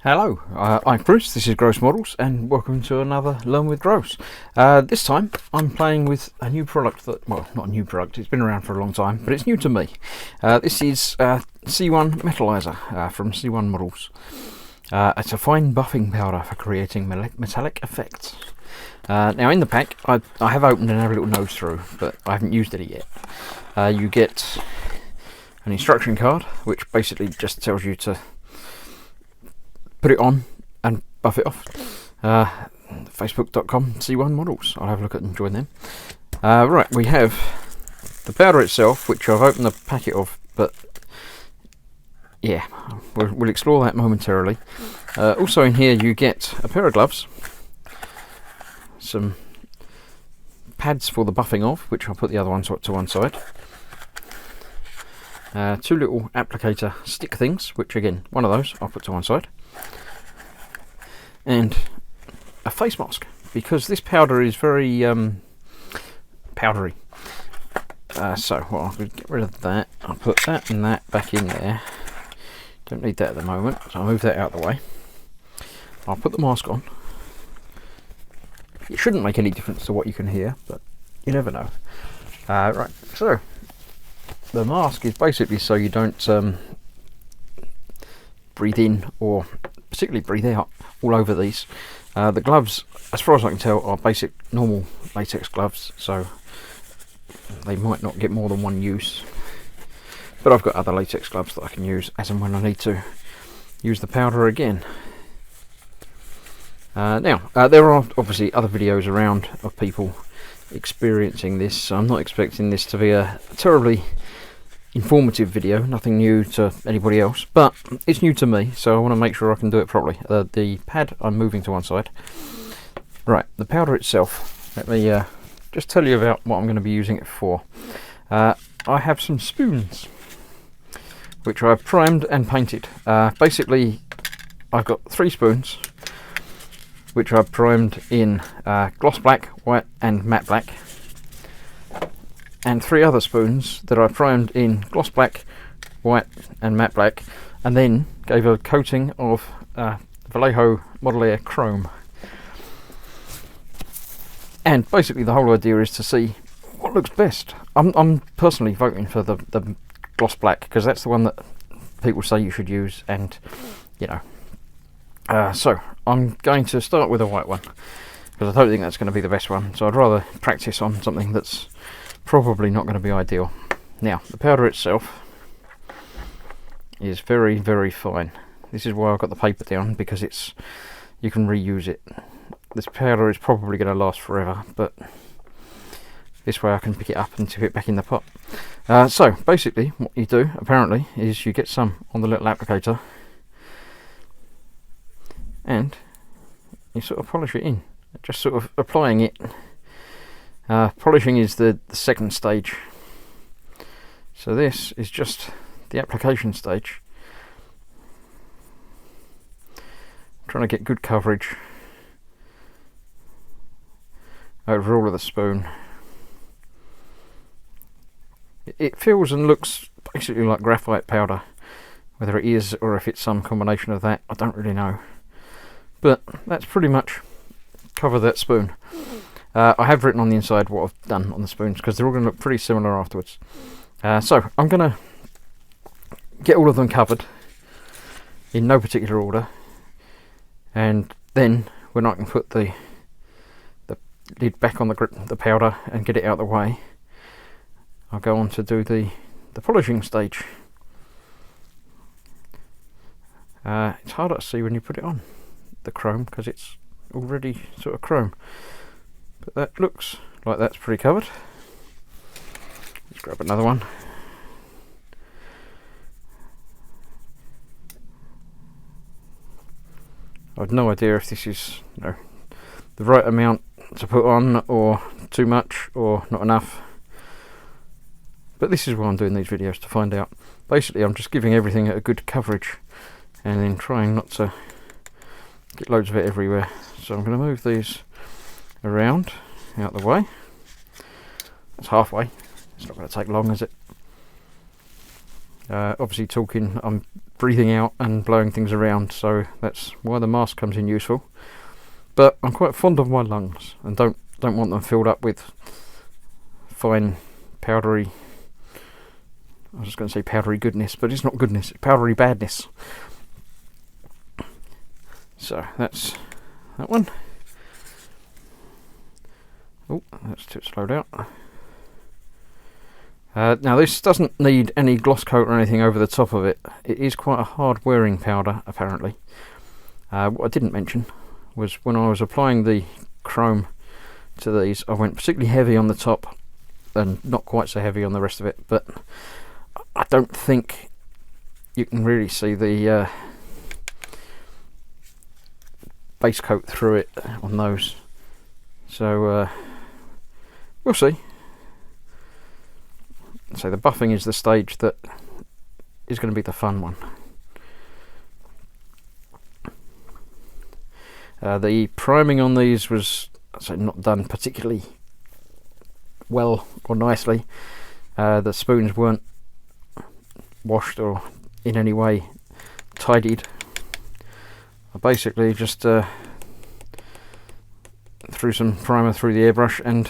Hello, I'm Bruce, this is Gross Models, and welcome to another Learn with Gross. This time I'm playing with a new product that, well, not a new product, it's been around for a long time, but it's new to me. This is C1 Metalizer from C1 Models. It's a fine buffing powder for creating metallic effects. Now in the pack, I have opened and had a little nose through, but I haven't used it yet. You get an instruction card, which basically just tells you to put it on and buff it off. Facebook.com C1 Models. I'll have a look at and join them. Right, we have the powder itself, which I've opened the packet of, but yeah, we'll explore that momentarily. Also in here you get a pair of gloves, some pads for the buffing of, which I'll put the other one to one side. Two little applicator stick things, which again, one of those I'll put to one side. And a face mask, because this powder is very powdery. So I'll get rid of that. I'll put that and that back in there. Don't need that at the moment, so I'll move that out of the way. I'll put the mask on. It shouldn't make any difference to what you can hear, but you never know. Right, so the mask is basically so you don't breathe in or particularly breathe out all over these. The gloves, as far as I can tell, are basic normal latex gloves, so they might not get more than one use, but I've got other latex gloves that I can use as and when I need to use the powder again. Now there are obviously other videos around of people experiencing this, so I'm not expecting this to be a terribly informative video, nothing new to anybody else, but it's new to me, so I want to make sure I can do it properly. The pad I'm moving to one side. Right, the powder itself, let me just tell you about what I'm going to be using it for. I have some spoons which I've primed and painted. Basically I've got 3 spoons which I've primed in gloss black, white and matte black, and 3 other spoons that I primed in gloss black, white and matte black, and then gave a coating of Vallejo Model Air Chrome. And basically the whole idea is to see what looks best. I'm personally voting for the gloss black, because that's the one that people say you should use, and you know. So I'm going to start with a white one, because I don't think that's going to be the best one, so I'd rather practice on something that's probably not going to be ideal. Now, the powder itself is very, very fine. This is why I've got the paper down, because you can reuse it. This powder is probably going to last forever, but this way I can pick it up and tip it back in the pot. So basically what you do apparently is you get some on the little applicator and you sort of polish it in, just sort of applying it. Polishing is the second stage, so this is just the application stage. I'm trying to get good coverage over all of the spoon. It feels and looks basically like graphite powder. Whether it is or if it's some combination of that, I don't really know, but that's pretty much cover that spoon. I have written on the inside what I've done on the spoons, because they're all going to look pretty similar afterwards. So I'm going to get all of them covered in no particular order, and then when I can put the lid back on the powder and get it out of the way, I'll go on to do the polishing stage. It's harder to see when you put it on, the chrome, because it's already sort of chrome. But that looks like that's pretty covered. Let's grab another one. I've no idea if this is the right amount to put on, or too much, or not enough. But this is why I'm doing these videos, to find out. Basically I'm just giving everything a good coverage and then trying not to get loads of it everywhere. So I'm going to move these around out the way. That's halfway. It's not going to take long, is it? Obviously I'm breathing out and blowing things around, so that's why the mask comes in useful. But I'm quite fond of my lungs and don't want them filled up with fine powdery, I was just going to say powdery goodness, but it's not goodness, it's powdery badness. So that's that one. Oh, that's too slowed out. Now this doesn't need any gloss coat or anything over the top of it. It is quite a hard wearing powder apparently. What I didn't mention was when I was applying the chrome to these, I went particularly heavy on the top and not quite so heavy on the rest of it, but I don't think you can really see the base coat through it on those, so we'll see. So the buffing is the stage that is going to be the fun one. The priming on these was, so not done particularly well or nicely. The spoons weren't washed or in any way tidied. I basically just threw some primer through the airbrush and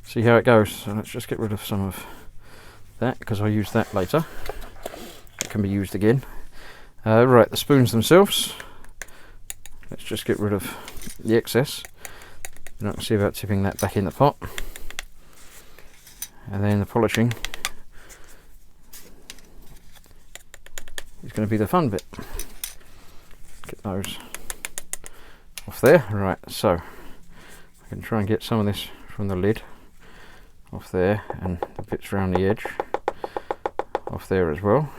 see how it goes. So let's just get rid of some of that because I'll use that later. It can be used again. Right, the spoons themselves. Let's just get rid of the excess. You're not going to see about tipping that back in the pot. And then the polishing is going to be the fun bit. Get those off there. Right, so I can try and get some of this from the lid off there, and the bits around the edge off there as well.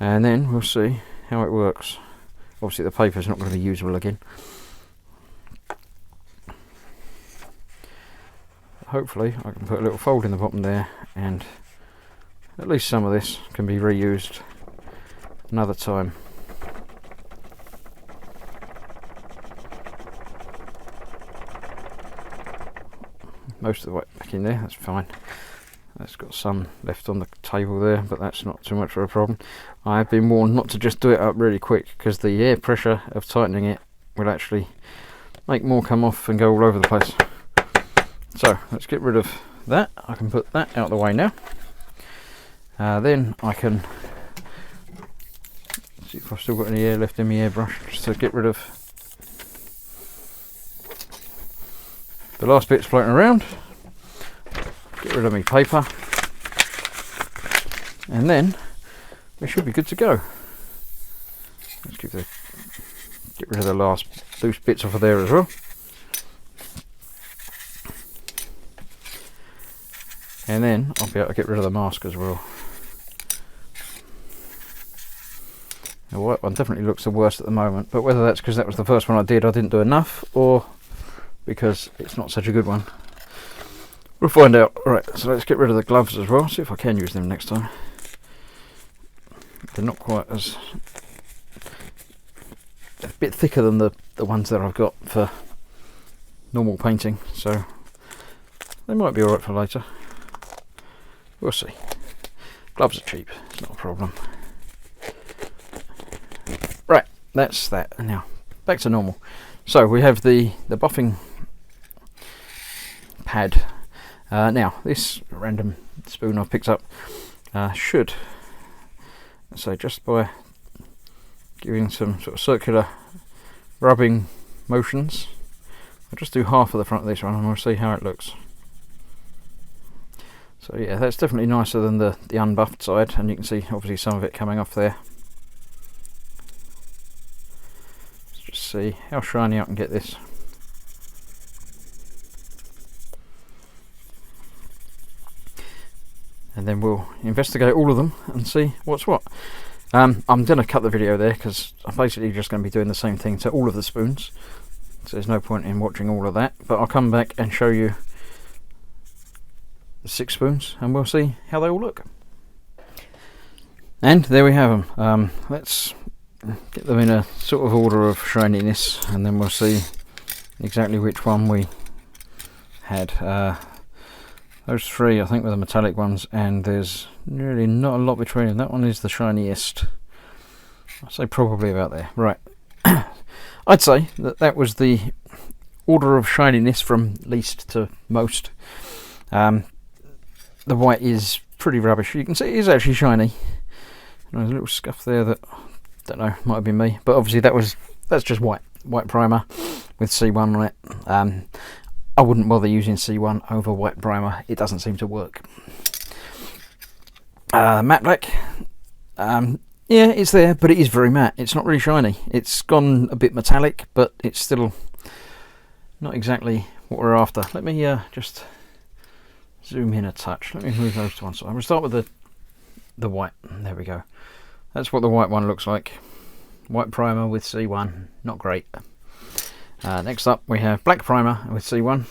And then we'll see how it works. Obviously the paper's not going to be usable again. Hopefully I can put a little fold in the bottom there, and at least some of this can be reused another time. Most of the way back in there, that's fine. That's got some left on the table there, but that's not too much of a problem. I have been warned not to just do it up really quick because the air pressure of tightening it will actually make more come off and go all over the place. So let's get rid of that. I can put that out of the way now. Then I can see if I've still got any air left in my airbrush, just to get rid of the last bits floating around. Get rid of my paper, and then we should be good to go. Let's get rid of the last loose bits off of there as well. And then I'll be able to get rid of the mask as well. The white one definitely looks the worst at the moment, but whether that's because that was the first one I didn't do enough, or because it's not such a good one, we'll find out. Right, so let's get rid of the gloves as well, see if I can use them next time. They're not quite as... they're a bit thicker than the ones that I've got for normal painting, so they might be alright for later. We'll see. Gloves are cheap, it's not a problem. Right, that's that. Now, back to normal. So we have the buffing pad. Now, this random spoon I've picked up should, so just by giving some sort of circular rubbing motions, I'll just do half of the front of this one and we'll see how it looks. So yeah, that's definitely nicer than the unbuffed side, and you can see obviously some of it coming off there. Let's just see how shiny I can get this. And then we'll investigate all of them and see what's what. I'm going to cut the video there because I'm basically just going to be doing the same thing to all of the spoons, so there's no point in watching all of that, but I'll come back and show you the 6 spoons and we'll see how they all look. And there we have them. Let's get them in a sort of order of shininess and then we'll see exactly which one we had. Those three, I think, were the metallic ones, and there's really not a lot between them. That one is the shiniest. I'd say probably about there. Right. I'd say that was the order of shininess from least to most. The white is pretty rubbish. You can see it is actually shiny. There's a little scuff there that, don't know, might have been me. But obviously that's just white primer with C1 on it. I wouldn't bother using C1 over white primer. It doesn't seem to work. Matte black. Yeah, it's there, but it is very matte. It's not really shiny. It's gone a bit metallic, but it's still not exactly what we're after. Let me just zoom in a touch. Let me move those to one side. I'm going to start with the white. There we go. That's what the white one looks like. White primer with C1. Not great. Next up we have black primer with C1.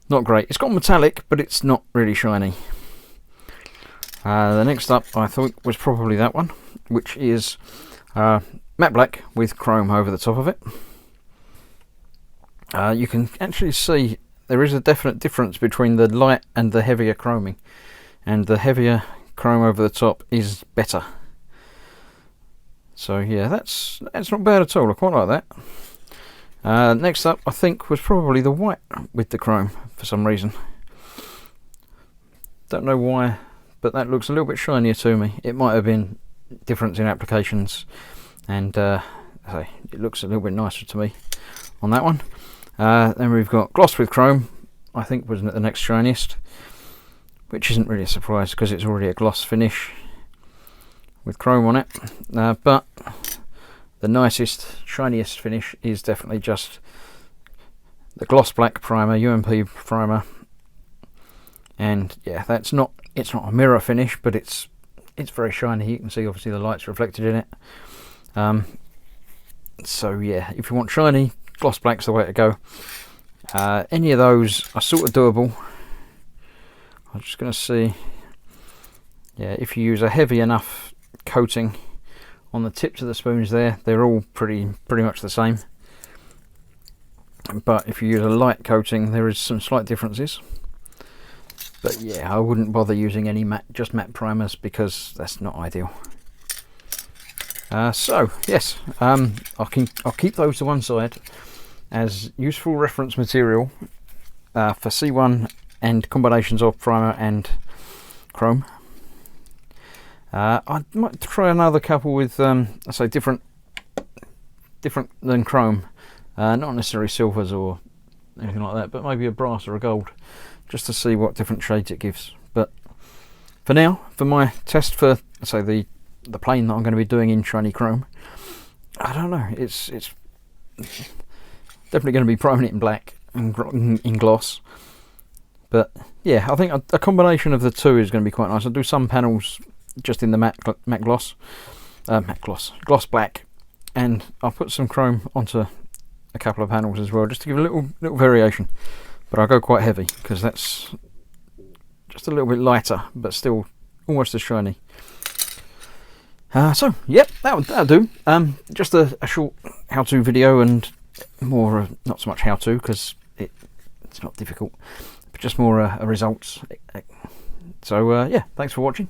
Not great. It's got metallic, but it's not really shiny. The next up I thought was probably that one, which is matte black with chrome over the top of it. You can actually see there is a definite difference between the light and the heavier chroming, and the heavier chrome over the top is better. So yeah, that's not bad at all. I quite like that. Next up I think was probably the white with the chrome for some reason. Don't know why, but that looks a little bit shinier to me. It might have been difference in applications, and it looks a little bit nicer to me on that one. Then we've got gloss with chrome. I think was the next shiniest, which isn't really a surprise because it's already a gloss finish with chrome on it. But the nicest, shiniest finish is definitely just the gloss black primer, UMP primer. And yeah, it's not a mirror finish, but it's very shiny. You can see obviously the light's reflected in it. So yeah, if you want shiny, gloss black's the way to go. Any of those are sort of doable. I'm just going to see. Yeah, if you use a heavy enough coating on the tips of the spoons there, they're all pretty much the same. But if you use a light coating, there is some slight differences. But yeah, I wouldn't bother using any just matte primers because that's not ideal. So yes, I'll keep those to one side as useful reference material for C1 and combinations of primer and chrome. I might try another couple with I say different than chrome, not necessarily silvers or anything like that, but maybe a brass or a gold, just to see what different shades it gives. But for now, for my test for say the plane that I'm going to be doing in shiny chrome, I don't know, it's definitely going to be priming it in black and in gloss. But yeah, I think a combination of the two is going to be quite nice. I'll do some panels just in the matte gloss black, and I'll put some chrome onto a couple of panels as well, just to give a little variation. But I'll go quite heavy because that's just a little bit lighter, but still almost as shiny. So yep, that'll do. Just a short how-to video, and more not so much how-to because it's not difficult, but just more results. So yeah, thanks for watching.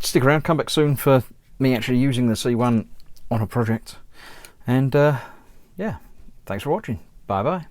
Stick around, come back soon for me actually using the C1 on a project. And yeah, thanks for watching. Bye bye.